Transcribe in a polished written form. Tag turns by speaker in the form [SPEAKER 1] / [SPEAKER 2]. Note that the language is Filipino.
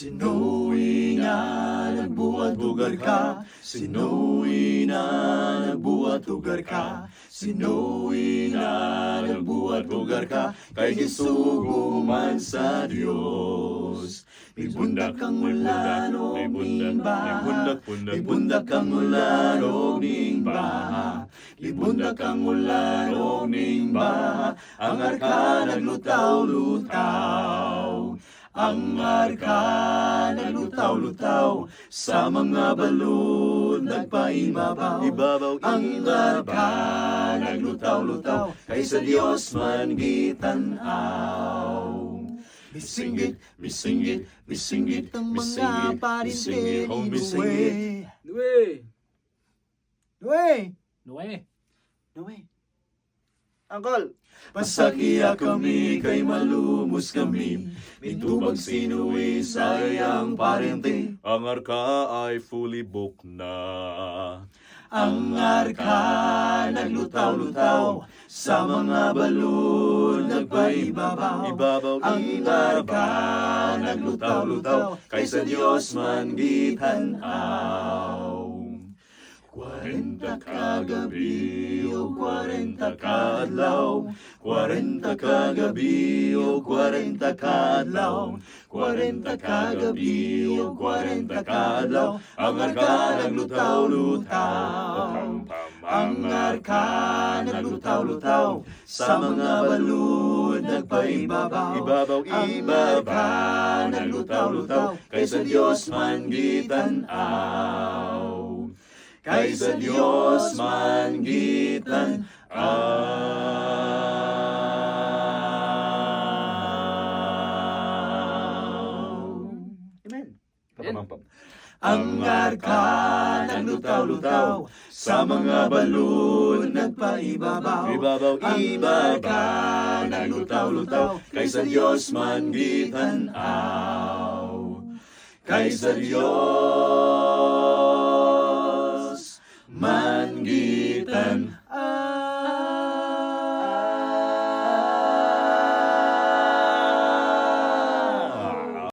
[SPEAKER 1] Sinuwi na nagbuhat ugar ka, sinuwi na nagbuhat ugar ka, sinuwi na nagbuhat ugar ka, kay gisugo man sa Dios. May bundak kang ulan o ning baha, may bundak kang ulan o ning baha, may bundak kang ulan o ning baha, ang arka naglutaw-lutaw. Ang arka naglutaw-lutaw, sa mga balon nagpaibabaw. Ang arka naglutaw-lutaw, kay sa Dios man gitanaw. Misinggit, misinggit, misinggit,
[SPEAKER 2] Ang mga
[SPEAKER 1] misinggit,
[SPEAKER 2] parinte
[SPEAKER 1] misinggit, oh
[SPEAKER 2] ni
[SPEAKER 1] misinggit.
[SPEAKER 2] Noe!
[SPEAKER 3] Noe!
[SPEAKER 2] Noe!
[SPEAKER 3] Noe! Uncle!
[SPEAKER 1] Pasakiya kami, kay malumos kami, may tubag sinuwi sa iyang parente.
[SPEAKER 4] Ang arka ay fully booked na.
[SPEAKER 1] Ang arka naglutaw-lutaw, sa mga balon nagpaibabaw. Ang arka naglutaw-lutaw, kay sa Diyos man gitanaw. 40 kagabi o 40 kaadlaw, 40 kagabi o 40 kaadlaw, 40 kagabi o 40 kaadlaw, ang arka naglutaw-lutaw. Ang arka naglutaw-lutaw, sa mga balon nagpaibabaw. Ang arka naglutaw-lutaw, kay sa Diyos man gitanaw. Kay sa Diyos man gitanaw.
[SPEAKER 3] Amen.
[SPEAKER 1] Ang arka naglutaw-lutaw, sa mga balon nagpaibabaw. Ang arka naglutaw-lutaw, kay sa Diyos man gitanaw. Kay sa Diyos